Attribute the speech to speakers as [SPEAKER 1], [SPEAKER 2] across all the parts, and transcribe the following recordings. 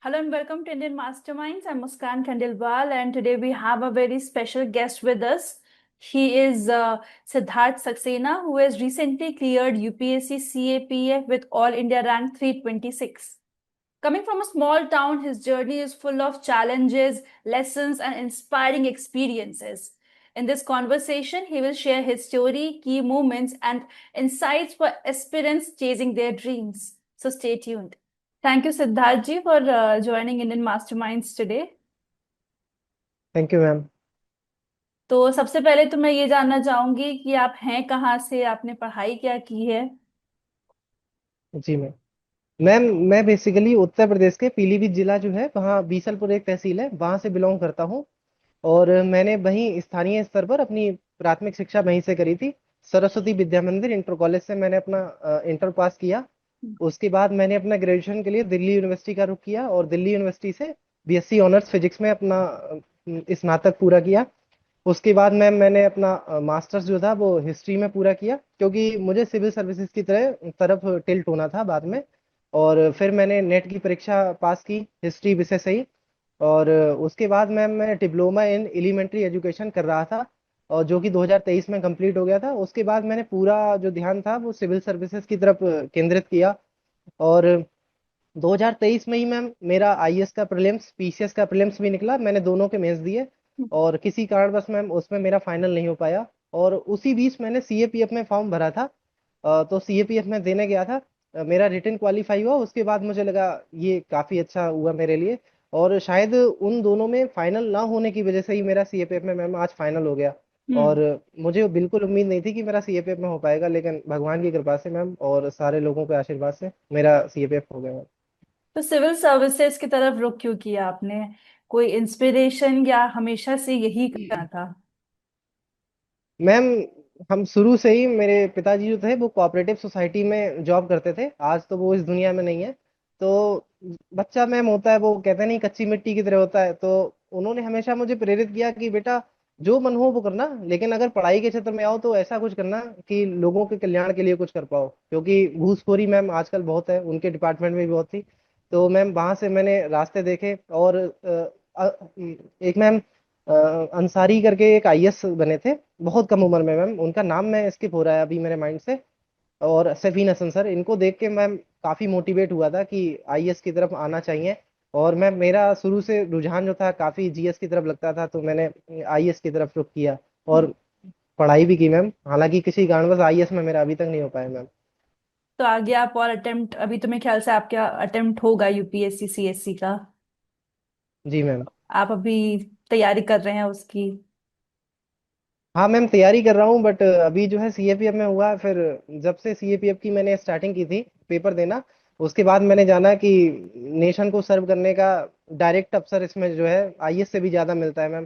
[SPEAKER 1] Hello and welcome to Indian Masterminds. I'm Muskan Khandelwal, and today we have a very special guest with us. He is Siddharth Saxena, who has recently cleared UPSC CAPF with All India rank 326. Coming from a small town, his journey is full of challenges, lessons, and inspiring experiences. In this conversation, he will share his story, key moments, and insights for aspirants chasing their dreams. So stay tuned. Thank you, Siddharth ji, for joining Indian Masterminds today.
[SPEAKER 2] Thank you ma'am.
[SPEAKER 1] तो सबसे पहले तो मैं ये जानना चाहूंगी कि आप हैं कहाँ से, आपने पढ़ाई क्या की है।
[SPEAKER 2] जी मैम। मैम मैं बेसिकली उत्तर प्रदेश के पीलीभीत जिला जो है वहाँ बीसलपुर एक तहसील है वहाँ से बिलोंग करता हूँ। और मैंने वहीं स्थानीय स्तर पर अपनी प्राथमिक शिक्षा वहीं से करी थी। सरस्वती विद्या मंदिर इंटर कॉलेज से मैंने अपना इंटर पास किया। उसके बाद मैंने अपना ग्रेजुएशन के लिए दिल्ली यूनिवर्सिटी का रुख किया और दिल्ली यूनिवर्सिटी से बीएससी ऑनर्स फिजिक्स में अपना स्नातक पूरा किया। उसके बाद मैंने अपना मास्टर्स जो था वो हिस्ट्री में पूरा किया क्योंकि मुझे सिविल सर्विसेज की तरफ टिल्ट होना था बाद में। और फिर मैंने नेट की परीक्षा पास की हिस्ट्री विषय से ही। और उसके बाद मैं डिप्लोमा इन एलिमेंट्री एजुकेशन कर रहा था और जो कि 2023 में कंप्लीट हो गया था। उसके बाद मैंने पूरा जो ध्यान था वो सिविल सर्विसेज की तरफ केंद्रित किया। और 2023 में ही मैम मेरा आईएएस का प्रीलिम्स पीसीएस का प्रीलिम्स भी निकला, मैंने दोनों के मेंस दिए। और किसी कारणवश मैम उसमें मेरा फाइनल नहीं हो पाया। और उसी बीच मैंने सीएपीएफ में फॉर्म भरा था। तो सीएपीएफ में देने गया था। मेरा रिटन क्वालिफाई हुआ, उसके बाद मुझे लगा ये काफ़ी अच्छा हुआ मेरे लिए। और शायद उन दोनों में फाइनल ना होने की वजह से ही मेरा सीएपीएफ में मैम आज फाइनल हो गया। और
[SPEAKER 1] हम्म।
[SPEAKER 2] मुझे बिल्कुल उम्मीद नहीं थी कि मेरा सीएपीएफ में हो पाएगा, लेकिन भगवान की कृपा से मैम और सारे लोगों के आशीर्वाद से मेरा सीएपीएफ हो गया मैम।
[SPEAKER 1] तो सिविल सर्विसेज की तरफ रुख क्यों किया आपने? कोई इंस्पिरेशन या हमेशा से यही करना था?
[SPEAKER 2] मैम हम शुरू से ही, मेरे पिताजी जो थे वो कोऑपरेटिव सोसाइटी में जॉब करते थे, आज तो वो इस दुनिया में नहीं है। तो बच्चा मैम होता है वो कहते नहीं कच्ची मिट्टी की तरह होता है। तो उन्होंने हमेशा मुझे प्रेरित किया कि बेटा जो मन हो वो करना, लेकिन अगर पढ़ाई के क्षेत्र में आओ तो ऐसा कुछ करना कि लोगों के कल्याण के लिए कुछ कर पाओ, क्योंकि घूसखोरी मैम आजकल बहुत है, उनके डिपार्टमेंट में भी बहुत थी। तो मैम वहां से मैंने रास्ते देखे। और एक मैम अंसारी करके एक आईएएस बने थे बहुत कम उम्र में मैम, उनका नाम मैं स्किप हो रहा है अभी मेरे माइंड से। और सफीन हसन सर, इनको देख के मैं काफी मोटिवेट हुआ था कि आईएएस की तरफ आना चाहिए। और मैं मेरा शुरू से रुझान जो था काफी जीएस की तरफ लगता था, तो मैंने आईएएस की तरफ रुख किया और पढ़ाई भी की मैम। हालांकि किसी कारणवश आईएएस में मेरा अभी तक नहीं हो पाया मैम।
[SPEAKER 1] तो आगे आप और अटेम्प्ट, अभी तो मेरे ख्याल से आपका अटेम्प्ट होगा यूपीएससी सीएससी का।
[SPEAKER 2] जी मैम।
[SPEAKER 1] आप अभी तैयारी कर रहे हैं उसकी?
[SPEAKER 2] हाँ मैम तैयारी कर रहा हूँ, बट अभी जो है सीएपीएफ में हुआ है। फिर जब से सीएपीएफ की मैंने स्टार्टिंग की थी पेपर देना, उसके बाद मैंने जाना कि नेशन को सर्व करने का डायरेक्ट अवसर इसमें जो है आईएएस से भी ज़्यादा मिलता है मैम।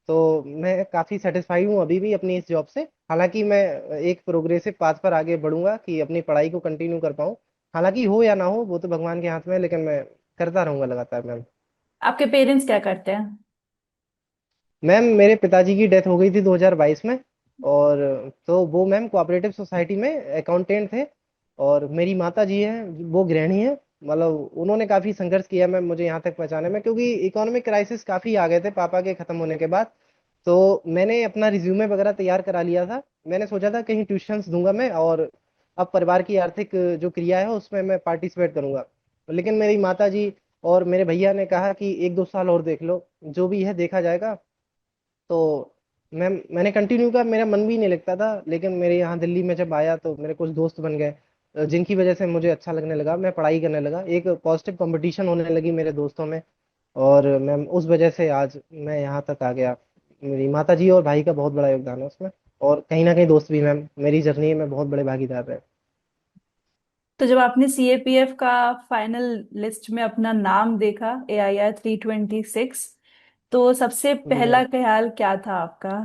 [SPEAKER 2] तो मैं काफ़ी सेटिस्फाई हूँ अभी भी अपनी इस जॉब से। हालांकि मैं एक प्रोग्रेसिव पाथ पर आगे बढ़ूंगा कि अपनी पढ़ाई को कंटिन्यू कर पाऊँ। हालांकि हो या ना हो वो तो भगवान के हाथ में है, लेकिन मैं करता रहूंगा लगातार मैम।
[SPEAKER 1] आपके पेरेंट्स क्या करते हैं?
[SPEAKER 2] मैम मेरे पिताजी की डेथ हो गई थी 2022 में। और तो वो मैम कोऑपरेटिव सोसाइटी में अकाउंटेंट थे। और मेरी माता जी हैं वो गृहिणी हैं। मतलब उन्होंने काफ़ी संघर्ष किया मैम मुझे यहाँ तक पहुँचाने में, क्योंकि इकोनॉमिक क्राइसिस काफ़ी आ गए थे पापा के ख़त्म होने के बाद। तो मैंने अपना रिज्यूमे वगैरह तैयार करा लिया था। मैंने सोचा था कहीं ट्यूशंस दूंगा मैं, और अब परिवार की आर्थिक जो क्रिया है उसमें मैं पार्टिसिपेट करूंगा। लेकिन मेरी माता जी और मेरे भैया ने कहा कि एक दो साल और देख लो, जो भी है देखा जाएगा। तो मैंने कंटिन्यू किया, मेरा मन भी नहीं लगता था, लेकिन मेरे यहाँ दिल्ली में जब आया तो मेरे कुछ दोस्त बन गए, जिनकी वजह से मुझे अच्छा लगने लगा, मैं पढ़ाई करने लगा, एक पॉजिटिव कंपटीशन होने लगी मेरे दोस्तों में। और मैम उस वजह से आज मैं यहाँ तक आ गया। मेरी माता जी और भाई का बहुत बड़ा योगदान है उसमें। और कहीं ना कहीं दोस्त भी मैम मेरी जर्नी में बहुत बड़े भागीदार रहे।
[SPEAKER 1] तो जब आपने सीएपीएफ का फाइनल लिस्ट में अपना नाम देखा, AIR 326, तो सबसे
[SPEAKER 2] जी
[SPEAKER 1] पहला
[SPEAKER 2] मैम।
[SPEAKER 1] ख्याल क्या था आपका?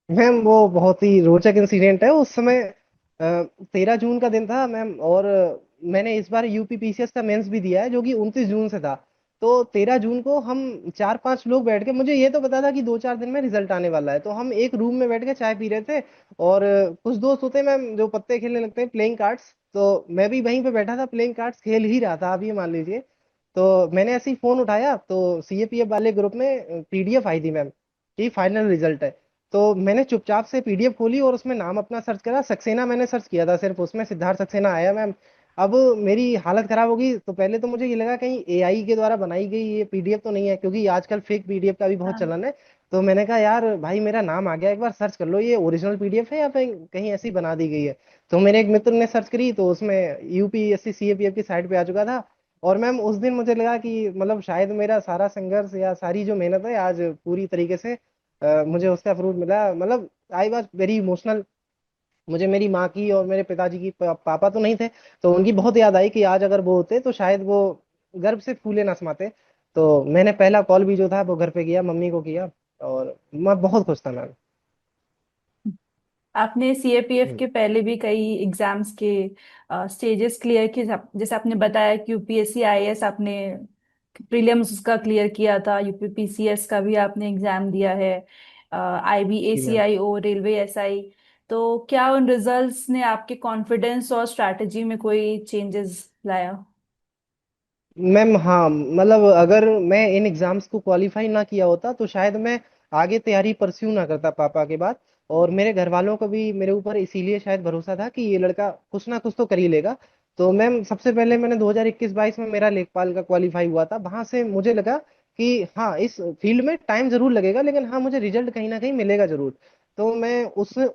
[SPEAKER 2] मैम वो बहुत ही रोचक इंसिडेंट है उस समय। 13 जून का दिन था मैम। और मैंने इस बार यूपी पीसीएस का मेंस भी दिया है जो कि 29 जून से था। तो 13 जून को हम चार पांच लोग बैठ के, मुझे ये तो पता था कि दो चार दिन में रिजल्ट आने वाला है, तो हम एक रूम में बैठ के चाय पी रहे थे। और कुछ दोस्त होते हैं मैम जो पत्ते खेलने लगते हैं, प्लेइंग कार्ड्स, तो मैं भी वहीं पे बैठा था, प्लेइंग कार्ड्स खेल ही रहा था, आप ये मान लीजिए। तो मैंने ऐसे ही फोन उठाया तो सीएपीएफ वाले ग्रुप में पीडीएफ आई थी मैम कि फाइनल रिजल्ट है। तो मैंने चुपचाप से पीडीएफ खोली और उसमें नाम अपना सर्च करा, सक्सेना मैंने सर्च किया था सिर्फ, उसमें सिद्धार्थ सक्सेना आया मैम। अब मेरी हालत खराब होगी, तो पहले तो मुझे ये लगा कहीं एआई के द्वारा बनाई गई ये पीडीएफ तो नहीं है, क्योंकि आजकल फेक पीडीएफ का भी बहुत
[SPEAKER 1] हाँ।
[SPEAKER 2] चलन है। तो मैंने कहा यार भाई मेरा नाम आ गया, एक बार सर्च कर लो ये ओरिजिनल पीडीएफ है या फिर कहीं ऐसी बना दी गई है। तो मेरे एक मित्र ने सर्च करी तो उसमें यूपीएससी सीएपीएफ की साइट पे आ चुका था। और मैम उस दिन मुझे लगा कि मतलब शायद मेरा सारा संघर्ष या सारी जो मेहनत है आज पूरी तरीके से मुझे उसका फ्रूट मिला। मतलब आई वॉज वेरी इमोशनल। मुझे मेरी माँ की और मेरे पिताजी की, पापा तो नहीं थे, तो उनकी बहुत याद आई कि आज अगर वो होते तो शायद वो गर्व से फूले ना समाते। तो मैंने पहला कॉल भी जो था वो घर पे किया, मम्मी को किया, और मैं बहुत खुश था मैम।
[SPEAKER 1] आपने सीएपीएफ के पहले भी कई एग्जाम्स के स्टेजेस क्लियर किए, जैसे आपने बताया कि यूपीएससी आईएएस आपने प्रीलिम्स उसका क्लियर किया था, यूपीपीसीएस का भी आपने एग्जाम दिया है,
[SPEAKER 2] जी मैम।
[SPEAKER 1] IB ACIO, railway SI. तो क्या उन रिजल्ट्स ने आपके कॉन्फिडेंस और स्ट्रैटेजी में कोई चेंजेस लाया?
[SPEAKER 2] मैम हाँ, मतलब अगर मैं इन एग्जाम्स को क्वालिफाई ना किया होता तो शायद मैं आगे तैयारी परस्यू ना करता पापा के बाद। और मेरे घर वालों को भी मेरे ऊपर इसीलिए शायद भरोसा था कि ये लड़का कुछ ना कुछ तो कर ही लेगा। तो मैम सबसे पहले मैंने 2021-22 में मेरा लेखपाल का क्वालिफाई हुआ था, वहां से मुझे लगा कि हाँ इस फील्ड में टाइम जरूर लगेगा लेकिन हाँ मुझे रिजल्ट कहीं ना कहीं मिलेगा जरूर। तो मैं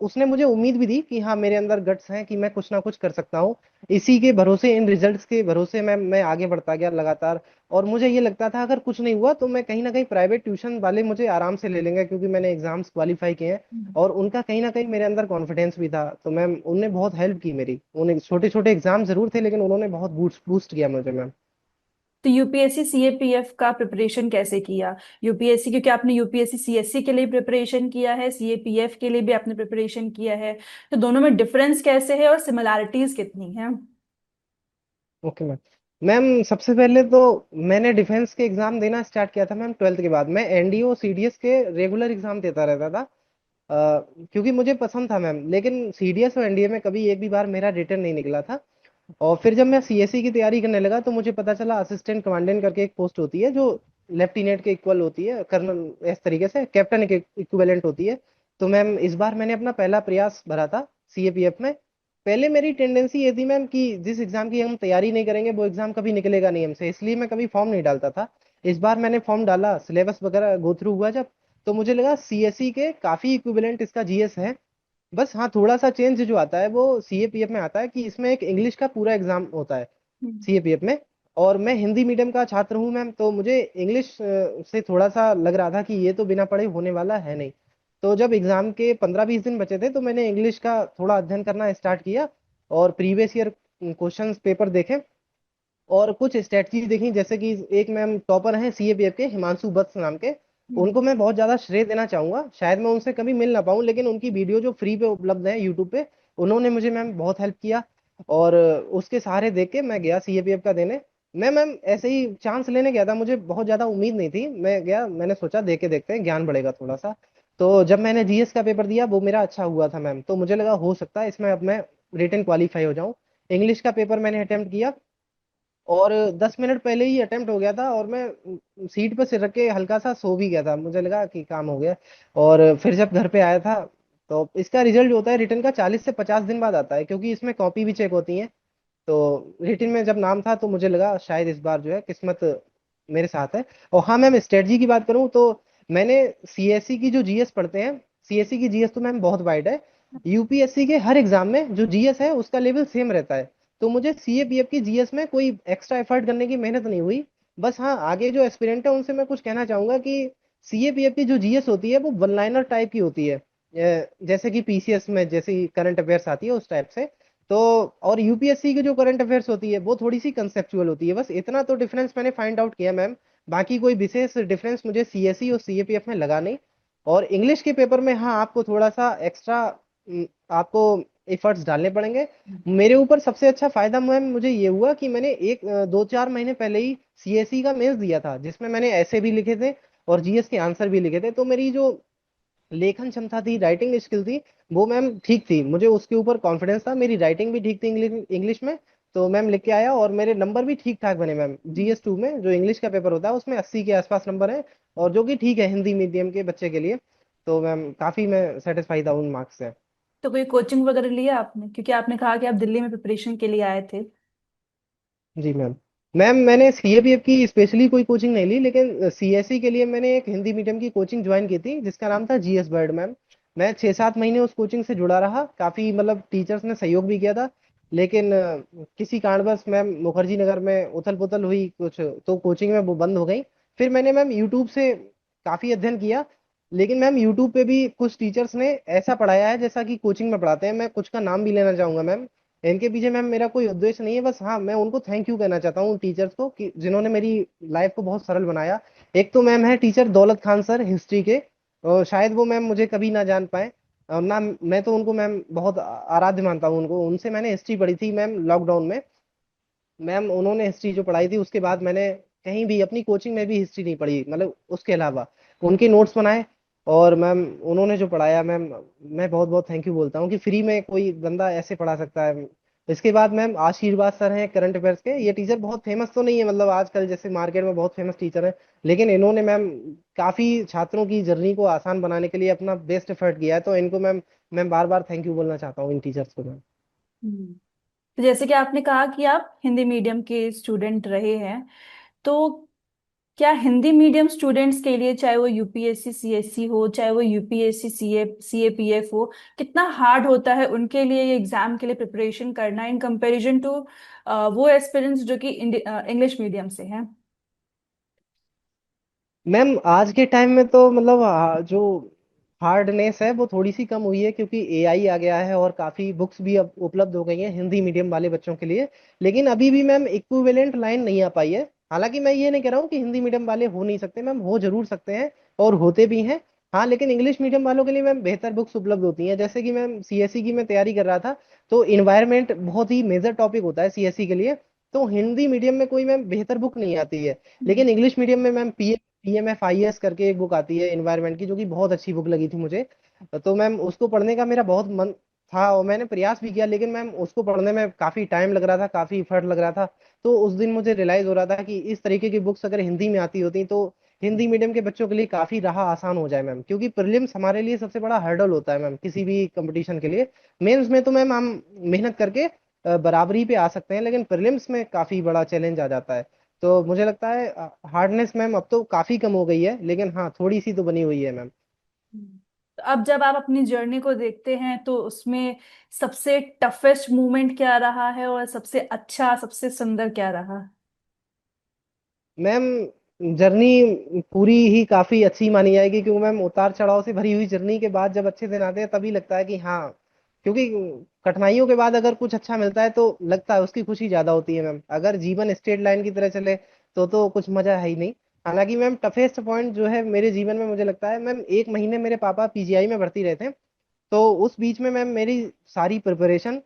[SPEAKER 2] उसने मुझे उम्मीद भी दी कि हाँ मेरे अंदर गट्स हैं कि मैं कुछ ना कुछ कर सकता हूँ। इसी के भरोसे, इन रिजल्ट्स के भरोसे मैं आगे बढ़ता गया लगातार। और मुझे ये लगता था अगर कुछ नहीं हुआ तो मैं कहीं ना कहीं प्राइवेट ट्यूशन वाले मुझे आराम से ले लेंगे, क्योंकि मैंने एग्जाम्स क्वालिफाई किए हैं। और उनका कहीं ना कहीं मेरे अंदर कॉन्फिडेंस भी था, तो मैम उनने बहुत हेल्प की मेरी। उन्हें छोटे छोटे एग्जाम जरूर थे लेकिन उन्होंने बहुत बूस्ट बूस्ट किया मुझे मैम।
[SPEAKER 1] तो यूपीएससी सीएपीएफ का प्रिपरेशन कैसे किया? यूपीएससी, क्योंकि आपने यूपीएससी सीएससी के लिए प्रिपरेशन किया है, सीएपीएफ के लिए भी आपने प्रिपरेशन किया है, तो दोनों में डिफरेंस कैसे है और सिमिलैरिटीज कितनी है?
[SPEAKER 2] Okay ma'am. मैम सबसे पहले तो मैंने डिफेंस के एग्जाम देना स्टार्ट किया था मैम 12th के बाद। मैं एनडीओ सीडीएस के रेगुलर एग्जाम देता रहता था, क्योंकि मुझे पसंद था मैम। लेकिन सीडीएस और एनडीए में कभी एक भी बार मेरा रिटर्न नहीं निकला था। और फिर जब मैं सीएससी की तैयारी करने लगा तो मुझे पता चला असिस्टेंट कमांडेंट करके एक पोस्ट होती है जो लेफ्टिनेंट के इक्वल होती है, कर्नल इस तरीके से कैप्टन के इक्विवेलेंट होती है। तो मैम इस बार मैंने अपना पहला प्रयास भरा था सीएपीएफ में। पहले मेरी टेंडेंसी ये थी मैम कि जिस एग्जाम की हम तैयारी नहीं करेंगे वो एग्जाम कभी निकलेगा नहीं हमसे, इसलिए मैं कभी फॉर्म नहीं डालता था। इस बार मैंने फॉर्म डाला, सिलेबस वगैरह गो थ्रू हुआ जब, तो मुझे लगा सीएससी के काफी इक्विवेलेंट इसका जीएस है। बस हाँ थोड़ा सा चेंज जो आता है वो सीएपीएफ में आता है कि इसमें एक इंग्लिश का पूरा एग्जाम होता है
[SPEAKER 1] हम्म।
[SPEAKER 2] सीएपीएफ में। और मैं हिंदी मीडियम का छात्र हूँ मैम, तो मुझे इंग्लिश से थोड़ा सा लग रहा था कि ये तो बिना पढ़े होने वाला है नहीं। तो जब एग्जाम के 15-20 दिन बचे थे तो मैंने इंग्लिश का थोड़ा अध्ययन करना स्टार्ट किया और प्रीवियस ईयर क्वेश्चन पेपर देखे और कुछ स्ट्रेटजी देखी। जैसे कि एक मैम टॉपर हैं सीएपीएफ के, हिमांशु वत्स नाम के,
[SPEAKER 1] हम्म।
[SPEAKER 2] उनको मैं बहुत ज्यादा श्रेय देना चाहूंगा। शायद मैं उनसे कभी मिल ना पाऊं लेकिन उनकी वीडियो जो फ्री पे उपलब्ध है यूट्यूब पे, उन्होंने मुझे मैम बहुत हेल्प किया। और उसके सहारे देख के मैं गया सीएपीएफ का देने। मैं मैम ऐसे ही चांस लेने गया था, मुझे बहुत ज्यादा उम्मीद नहीं थी। मैं गया, मैंने सोचा दे के देखते हैं, ज्ञान बढ़ेगा थोड़ा सा। तो जब मैंने जीएस का पेपर दिया वो मेरा अच्छा हुआ था मैम, तो मुझे लगा हो सकता है इसमें अब मैं रिटन क्वालिफाई हो जाऊं। इंग्लिश का पेपर मैंने अटेम्प्ट किया और 10 मिनट पहले ही अटेम्प्ट हो गया था और मैं सीट पर सिर रख के हल्का सा सो भी गया था, मुझे लगा कि काम हो गया। और फिर जब घर पे आया था तो इसका रिजल्ट जो होता है रिटर्न का 40 से 50 दिन बाद आता है, क्योंकि इसमें कॉपी भी चेक होती है। तो रिटर्न में जब नाम था तो मुझे लगा शायद इस बार जो है किस्मत मेरे साथ है। और हाँ मैम स्ट्रेटजी की बात करूँ तो मैंने सीएससी की जो जीएस पढ़ते हैं, सीएससी की जीएस तो मैम बहुत वाइड है। यूपीएससी के हर एग्जाम में जो जीएस है उसका लेवल सेम रहता है। तो मुझे सीएपीएफ की जीएस में कोई एक्स्ट्रा एफर्ट करने की मेहनत नहीं हुई। बस हाँ आगे जो एस्पिरेंट है उनसे मैं कुछ कहना चाहूंगा कि सीएपीएफ की जो जीएस होती है वो वन लाइनर टाइप की होती है, जैसे कि पीसीएस में जैसी करंट अफेयर्स आती है उस टाइप से। तो और यूपीएससी की जो करंट अफेयर्स होती है वो थोड़ी सी कंसेप्चुअल होती है, बस इतना तो डिफरेंस मैंने फाइंड आउट किया मैम। बाकी कोई विशेष डिफरेंस मुझे सीएससी और सीएपीएफ में लगा नहीं। और इंग्लिश के पेपर में हाँ आपको थोड़ा सा एक्स्ट्रा आपको एफर्ट्स डालने पड़ेंगे। मेरे ऊपर सबसे अच्छा फायदा मैम मुझे ये हुआ कि मैंने 2-4 महीने पहले ही सीएससी का मेंस दिया था, जिसमें मैंने ऐसे भी लिखे थे और जीएस के आंसर भी लिखे थे। तो मेरी जो लेखन क्षमता थी, राइटिंग स्किल थी, वो मैम ठीक थी, मुझे उसके ऊपर कॉन्फिडेंस था। मेरी राइटिंग भी ठीक थी इंग्लिश में। तो मैम लिख के आया और मेरे नंबर भी ठीक ठाक बने मैम। GS2 में जो इंग्लिश का पेपर होता है उसमें 80 के आसपास नंबर है, और जो कि ठीक है हिंदी मीडियम के बच्चे के लिए। तो मैम काफी मैं सेटिस्फाई था उन मार्क्स से।
[SPEAKER 1] तो कोई कोचिंग वगैरह लिया आपने, क्योंकि आपने कहा कि आप दिल्ली में प्रिपरेशन के लिए आए थे।
[SPEAKER 2] जी मैम। मैम मैंने CAPF की स्पेशली कोई कोचिंग नहीं ली, लेकिन CSE के लिए मैंने एक हिंदी मीडियम की कोचिंग ज्वाइन की थी जिसका नाम था GS वर्ड मैम। मैं 6-7 महीने उस कोचिंग से जुड़ा रहा, काफी मतलब टीचर्स ने सहयोग भी किया था। लेकिन किसी कारणवश मैम मुखर्जी नगर में उथल पुथल हुई कुछ, तो कोचिंग में वो बंद हो गई। फिर मैंने मैम यूट्यूब से काफी अध्ययन किया। लेकिन मैम यूट्यूब पे भी कुछ टीचर्स ने ऐसा पढ़ाया है जैसा कि कोचिंग में पढ़ाते हैं। मैं कुछ का नाम भी लेना चाहूंगा मैम। इनके पीछे मैम मेरा कोई उद्देश्य नहीं है, बस हाँ मैं उनको थैंक यू कहना चाहता हूँ टीचर्स को, कि जिन्होंने मेरी लाइफ को बहुत सरल बनाया। एक तो मैम है टीचर दौलत खान सर हिस्ट्री के, और शायद वो मैम मुझे कभी ना जान पाए, और ना मैं तो उनको मैम बहुत आराध्य मानता हूँ उनको। उनसे मैंने हिस्ट्री पढ़ी थी मैम लॉकडाउन में। मैम उन्होंने हिस्ट्री जो पढ़ाई थी उसके बाद मैंने कहीं भी अपनी कोचिंग में भी हिस्ट्री नहीं पढ़ी, मतलब उसके अलावा उनके नोट्स बनाए। और मैम उन्होंने जो पढ़ाया मैम, मैं बहुत बहुत थैंक यू बोलता हूँ कि फ्री में कोई बंदा ऐसे पढ़ा सकता है। इसके बाद मैम आशीर्वाद सर हैं करंट अफेयर्स के। ये टीचर बहुत फेमस तो नहीं है, मतलब आजकल जैसे मार्केट में बहुत फेमस टीचर है, लेकिन इन्होंने मैम काफी छात्रों की जर्नी को आसान बनाने के लिए अपना बेस्ट एफर्ट किया है। तो इनको मैम मैं बार बार थैंक यू बोलना चाहता हूँ इन टीचर्स को मैम।
[SPEAKER 1] हम्म। तो जैसे कि आपने कहा कि आप हिंदी मीडियम के स्टूडेंट रहे हैं, तो क्या हिंदी मीडियम स्टूडेंट्स के लिए, चाहे वो यूपीएससी सीएससी हो, चाहे वो यूपीएससी सीएपीएफ हो, कितना हार्ड होता है उनके लिए ये एग्जाम के लिए प्रिपरेशन करना इन कंपैरिजन टू वो एस्पिरेंट्स जो कि इंग्लिश मीडियम से हैं?
[SPEAKER 2] मैम आज के टाइम में तो मतलब जो हार्डनेस है वो थोड़ी सी कम हुई है, क्योंकि AI आ गया है और काफी बुक्स भी अब उपलब्ध हो गई हैं हिंदी मीडियम वाले बच्चों के लिए। लेकिन अभी भी मैम इक्विवेलेंट लाइन नहीं आ पाई है। हालांकि मैं ये नहीं कह रहा हूँ कि हिंदी मीडियम वाले हो नहीं सकते, मैम हो जरूर सकते हैं और होते भी हैं। हाँ लेकिन इंग्लिश मीडियम वालों के लिए मैम बेहतर बुक्स उपलब्ध होती हैं। जैसे कि मैम CSE की मैं तैयारी कर रहा था, तो इन्वायरमेंट बहुत ही मेजर टॉपिक होता है CSE के लिए। तो हिंदी मीडियम में कोई मैम बेहतर बुक नहीं आती है।
[SPEAKER 1] हम्म।
[SPEAKER 2] लेकिन इंग्लिश मीडियम में मैम PMFIS करके एक बुक आती है इन्वायरमेंट की, जो कि बहुत अच्छी बुक लगी थी मुझे। तो मैम उसको पढ़ने का मेरा बहुत मन था और मैंने प्रयास भी किया, लेकिन मैम उसको पढ़ने में काफी टाइम लग रहा था, काफी इफर्ट लग रहा था। तो उस दिन मुझे रियलाइज हो रहा था कि इस तरीके की बुक्स अगर हिंदी में आती होती तो हिंदी मीडियम के बच्चों के लिए काफी राह आसान हो जाए मैम। क्योंकि प्रीलिम्स हमारे लिए सबसे बड़ा हर्डल होता है मैम किसी भी कंपटीशन के लिए। मेंस में तो मैम हम मेहनत करके बराबरी पे आ सकते हैं, लेकिन प्रीलिम्स में काफी बड़ा चैलेंज आ जाता है। तो मुझे लगता है हार्डनेस मैम अब तो काफी कम हो गई है, लेकिन हाँ थोड़ी सी तो बनी हुई है मैम।
[SPEAKER 1] तो अब जब आप अपनी जर्नी को देखते हैं तो उसमें सबसे टफेस्ट मोमेंट क्या रहा है और सबसे अच्छा, सबसे सुंदर क्या रहा?
[SPEAKER 2] मैम जर्नी पूरी ही काफी अच्छी मानी जाएगी, क्योंकि मैम उतार चढ़ाव से भरी हुई जर्नी के बाद जब अच्छे दिन आते हैं तभी लगता है कि हाँ, क्योंकि कठिनाइयों के बाद अगर कुछ अच्छा मिलता है तो लगता है उसकी खुशी ज्यादा होती है मैम। अगर जीवन स्ट्रेट लाइन की तरह चले तो कुछ मजा है ही नहीं। हालांकि मैम टफेस्ट पॉइंट जो है मेरे जीवन में, मुझे लगता है मैम 1 महीने मेरे पापा PGI में भर्ती रहे थे। तो उस बीच में मैम मेरी सारी प्रिपरेशन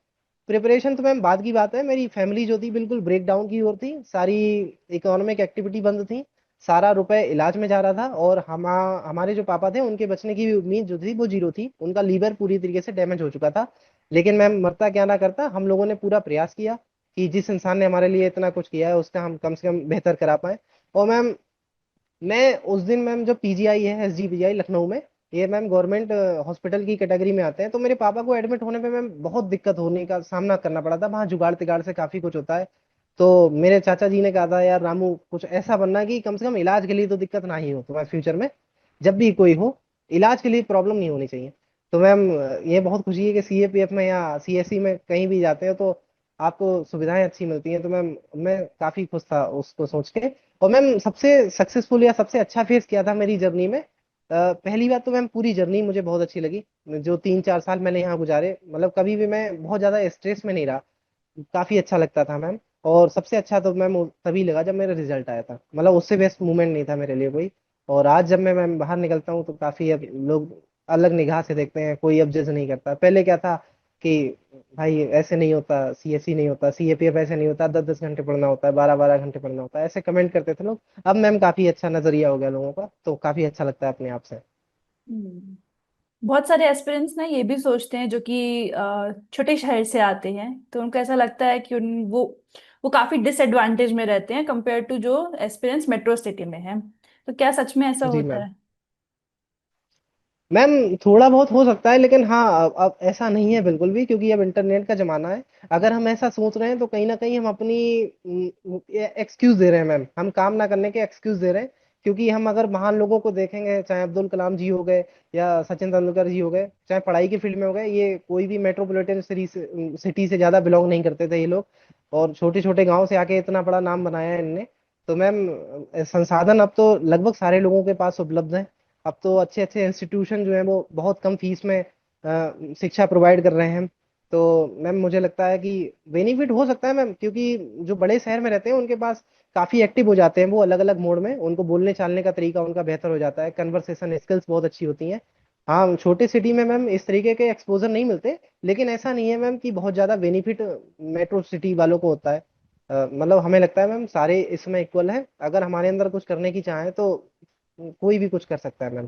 [SPEAKER 2] प्रिपरेशन तो मैम बाद की बात है, मेरी फैमिली जो थी बिल्कुल ब्रेक डाउन की ओर थी। सारी इकोनॉमिक एक्टिविटी बंद थी, सारा रुपए इलाज में जा रहा था, और हमारे जो पापा थे उनके बचने की भी उम्मीद जो थी वो जीरो थी। उनका लीवर पूरी तरीके से डैमेज हो चुका था। लेकिन मैम मरता क्या ना करता, हम लोगों ने पूरा प्रयास किया कि जिस इंसान ने हमारे लिए इतना कुछ किया है उसका हम कम से कम बेहतर करा पाए। और मैम मैं उस दिन मैम जो PGI है, SGPGI लखनऊ में, ये मैम गवर्नमेंट हॉस्पिटल की कैटेगरी में आते हैं। तो मेरे पापा को एडमिट होने पे मैम बहुत दिक्कत होने का सामना करना पड़ा था, वहाँ जुगाड़ तिगाड़ से काफी कुछ होता है। तो मेरे चाचा जी ने कहा था यार रामू कुछ ऐसा बनना कि कम से कम इलाज के लिए तो दिक्कत ना ही हो तुम्हें फ्यूचर में, जब भी कोई हो इलाज के लिए प्रॉब्लम नहीं होनी चाहिए। तो मैम ये बहुत खुशी है कि CAPF में या CSE में कहीं भी जाते हो तो आपको सुविधाएं अच्छी मिलती हैं। तो मैम मैं काफी खुश था उसको सोच के। और मैम सबसे सक्सेसफुल या सबसे अच्छा फेस किया था मेरी जर्नी में, पहली बात तो मैम पूरी जर्नी मुझे बहुत अच्छी लगी। जो 3-4 साल मैंने यहाँ गुजारे, मतलब कभी भी मैं बहुत ज्यादा स्ट्रेस में नहीं रहा, काफी अच्छा लगता था मैम। और सबसे अच्छा तो मैम तभी लगा जब मेरा रिजल्ट आया था, मतलब उससे बेस्ट मोमेंट नहीं था मेरे लिए कोई। और आज जब मैं मैम बाहर निकलता हूँ तो काफी अब लोग अलग निगाह से देखते हैं, कोई अब जज नहीं करता। पहले क्या था कि भाई ऐसे नहीं होता, CSE नहीं होता, CAPF ऐसे नहीं होता, 10-10 घंटे पढ़ना होता है, 12-12 घंटे पढ़ना होता है, ऐसे कमेंट करते थे लोग। अब मैम काफी अच्छा नजरिया हो गया लोगों का, तो काफी अच्छा लगता है अपने आप से।
[SPEAKER 1] हम्म। बहुत सारे एस्पिरेंट्स ना ये भी सोचते हैं, जो कि छोटे शहर से आते हैं, तो उनको ऐसा लगता है कि वो काफी डिसएडवांटेज में रहते हैं कंपेयर टू जो एस्पिरेंट्स मेट्रो सिटी में हैं। तो क्या सच में ऐसा
[SPEAKER 2] जी
[SPEAKER 1] होता
[SPEAKER 2] मैम।
[SPEAKER 1] है?
[SPEAKER 2] मैम थोड़ा बहुत हो सकता है, लेकिन हाँ अब ऐसा नहीं है बिल्कुल भी, क्योंकि अब इंटरनेट का जमाना है। अगर हम ऐसा सोच रहे हैं तो कहीं ना कहीं हम अपनी एक्सक्यूज दे रहे हैं मैम, हम काम ना करने के एक्सक्यूज दे रहे हैं। क्योंकि हम अगर महान लोगों को देखेंगे, चाहे अब्दुल कलाम जी हो गए या सचिन तेंदुलकर जी हो गए, चाहे पढ़ाई की फील्ड में हो गए, ये कोई भी मेट्रोपॉलिटन सिटी से ज्यादा बिलोंग नहीं करते थे ये लोग। और छोटे छोटे गांव से आके इतना बड़ा नाम बनाया है इनने। तो मैम संसाधन अब तो लगभग सारे लोगों के पास उपलब्ध है। अब तो अच्छे अच्छे इंस्टीट्यूशन जो हैं वो बहुत कम फीस में शिक्षा प्रोवाइड कर रहे हैं। तो मैम मुझे लगता है कि बेनिफिट हो सकता है मैम, क्योंकि जो बड़े शहर में रहते हैं उनके पास काफी एक्टिव हो जाते हैं वो अलग अलग मोड में, उनको बोलने चालने का तरीका उनका बेहतर हो जाता है, कन्वर्सेशन स्किल्स बहुत अच्छी होती हैं। हाँ छोटे सिटी में मैम इस तरीके के एक्सपोजर नहीं मिलते। लेकिन ऐसा नहीं है मैम कि बहुत ज्यादा बेनिफिट मेट्रो सिटी वालों को होता है। मतलब हमें लगता है मैम सारे इसमें इक्वल है, अगर हमारे अंदर कुछ करने की चाहे तो कोई भी कुछ कर सकता है मैम।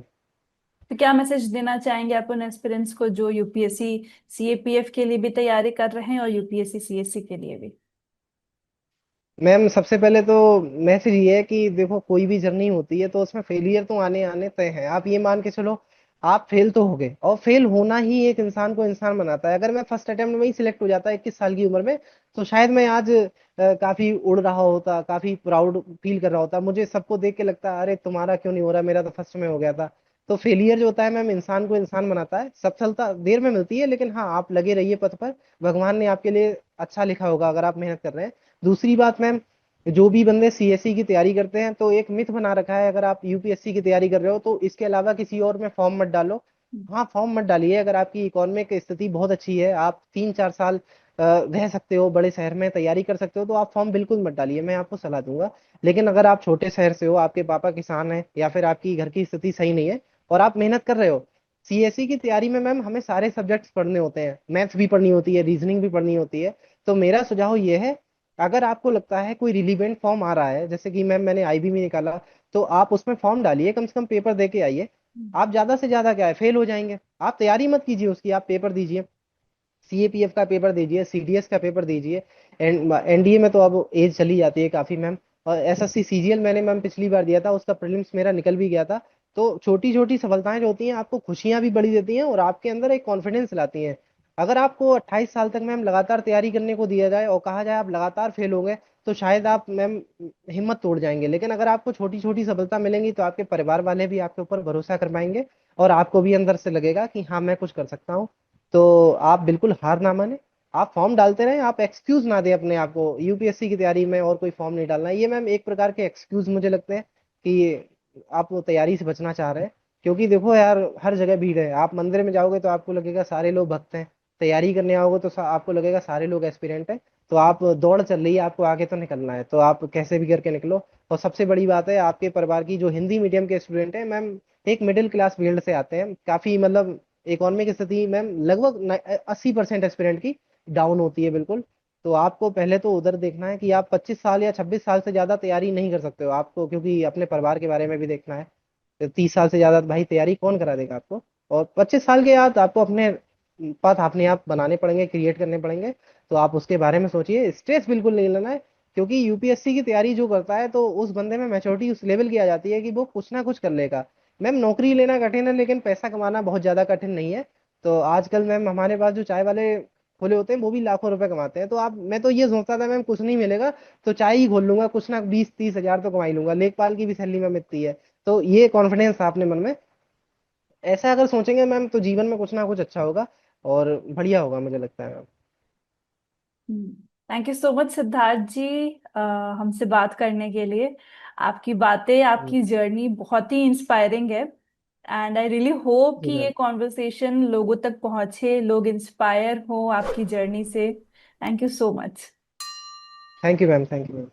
[SPEAKER 1] तो क्या मैसेज देना चाहेंगे आप उन एस्पिरेंट्स को जो यूपीएससी सीएपीएफ के लिए भी तैयारी कर रहे हैं और यूपीएससी सीएससी के लिए भी?
[SPEAKER 2] मैम सबसे पहले तो मैसेज ये है कि देखो कोई भी जर्नी होती है तो उसमें फेलियर तो आने आने तय है। आप ये मान के चलो, आप फेल तो हो गए, और फेल होना ही एक इंसान को इंसान बनाता है। अगर मैं फर्स्ट अटेम्प्ट में ही सिलेक्ट हो जाता 21 साल की उम्र में, तो शायद मैं आज काफी उड़ रहा होता, काफी प्राउड फील कर रहा होता, मुझे सबको देख के लगता अरे तुम्हारा क्यों नहीं हो रहा, मेरा तो फर्स्ट में हो गया था। तो फेलियर जो होता है मैम इंसान को इंसान बनाता है। सफलता देर में मिलती है, लेकिन हाँ आप लगे रहिए पथ पर, भगवान ने आपके लिए अच्छा लिखा होगा अगर आप मेहनत कर रहे हैं। दूसरी बात मैम, जो भी बंदे सीएससी की तैयारी करते हैं तो एक मिथ बना रखा है, अगर आप यूपीएससी की तैयारी कर रहे हो तो इसके अलावा किसी और में फॉर्म मत डालो। हाँ फॉर्म मत डालिए, अगर आपकी इकोनॉमिक स्थिति बहुत अच्छी है, आप 3-4 साल रह सकते हो बड़े शहर में, तैयारी कर सकते हो, तो आप फॉर्म बिल्कुल मत डालिए, मैं आपको सलाह दूंगा। लेकिन अगर आप छोटे शहर से हो, आपके पापा किसान हैं, या फिर आपकी घर की स्थिति सही नहीं है और आप मेहनत कर रहे हो, सीएससी की तैयारी में मैम हमें सारे सब्जेक्ट्स पढ़ने होते हैं, मैथ्स भी पढ़नी होती है, रीजनिंग भी पढ़नी होती है। तो मेरा सुझाव ये है, अगर आपको लगता है कोई रिलीवेंट फॉर्म आ रहा है, जैसे कि मैम मैंने आईबी में निकाला, तो आप उसमें फॉर्म डालिए, कम से कम पेपर दे के आइए। आप ज्यादा से ज्यादा क्या है, फेल हो जाएंगे, आप तैयारी मत कीजिए उसकी, आप पेपर दीजिए, सीएपीएफ का पेपर दीजिए, सीडीएस का पेपर दीजिए। एनडीए में तो अब एज चली जाती है काफी मैम। और एसएससी सीजीएल मैंने मैम पिछली बार दिया था, उसका प्रीलिम्स मेरा निकल भी गया था। तो छोटी छोटी सफलताएं जो होती हैं आपको खुशियां भी बड़ी देती हैं और आपके अंदर एक कॉन्फिडेंस लाती हैं। अगर आपको 28 साल तक मैम लगातार तैयारी करने को दिया जाए और कहा जाए आप लगातार फेल होंगे, तो शायद आप मैम हिम्मत तोड़ जाएंगे। लेकिन अगर आपको छोटी छोटी सफलता मिलेंगी तो आपके परिवार वाले भी आपके ऊपर भरोसा कर पाएंगे, और आपको भी अंदर से लगेगा कि हाँ मैं कुछ कर सकता हूँ। तो आप बिल्कुल हार ना माने, आप फॉर्म डालते रहें, आप एक्सक्यूज ना दें अपने आप को यूपीएससी की तैयारी में और कोई फॉर्म नहीं डालना है। ये मैम एक प्रकार के एक्सक्यूज मुझे लगते हैं कि आप तैयारी से बचना चाह रहे हैं। क्योंकि देखो यार, हर जगह भीड़ है, आप मंदिर में जाओगे तो आपको लगेगा सारे लोग भक्त हैं, तैयारी करने आओगे तो आपको लगेगा सारे लोग एस्पिरेंट हैं। तो आप दौड़ चल रही है, आपको आगे तो निकलना है, तो आप कैसे भी करके निकलो। और सबसे बड़ी बात है, आपके परिवार की जो हिंदी मीडियम के स्टूडेंट हैं मैम, एक मिडिल क्लास फील्ड से आते हैं, काफी मतलब इकोनॉमी की स्थिति मैम लगभग 80% एस्पिरेंट की डाउन होती है बिल्कुल। तो आपको पहले तो उधर देखना है कि आप 25 साल या 26 साल से ज्यादा तैयारी नहीं कर सकते हो आपको, क्योंकि अपने परिवार के बारे में भी देखना है। तो 30 साल से ज्यादा भाई तैयारी कौन करा देगा आपको। और 25 साल के बाद आपको अपने पथ अपने आप बनाने पड़ेंगे, क्रिएट करने पड़ेंगे। तो आप उसके बारे में सोचिए, स्ट्रेस बिल्कुल नहीं लेना है। क्योंकि यूपीएससी की तैयारी जो करता है तो उस बंदे में मैच्योरिटी उस लेवल की आ जाती है कि वो कुछ ना कुछ कर लेगा। मैम नौकरी लेना कठिन है, लेकिन पैसा कमाना बहुत ज्यादा कठिन नहीं है। तो आजकल मैम हमारे पास जो चाय वाले खोले होते हैं वो भी लाखों रुपए कमाते हैं। तो आप, मैं तो ये सोचता था मैम कुछ नहीं मिलेगा तो चाय ही खोल लूंगा, कुछ ना 20-30 हजार तो कमा ही लूंगा, लेखपाल की भी सैलरी में मिलती है। तो ये कॉन्फिडेंस था अपने मन में। ऐसा अगर सोचेंगे मैम तो जीवन में कुछ ना कुछ अच्छा होगा और बढ़िया होगा, मुझे लगता है ma'am.
[SPEAKER 1] Thank you so much Siddharth ji, uh, हमसे बात करने के लिए। आपकी बातें,
[SPEAKER 2] जी
[SPEAKER 1] आपकी जर्नी बहुत ही इंस्पायरिंग है। एंड आई रियली होप
[SPEAKER 2] जी
[SPEAKER 1] कि ये
[SPEAKER 2] मैम।
[SPEAKER 1] कॉन्वर्सेशन लोगों तक पहुंचे, लोग इंस्पायर हो आपकी जर्नी से। Thank you so much.
[SPEAKER 2] Thank you ma'am, thank you ma'am.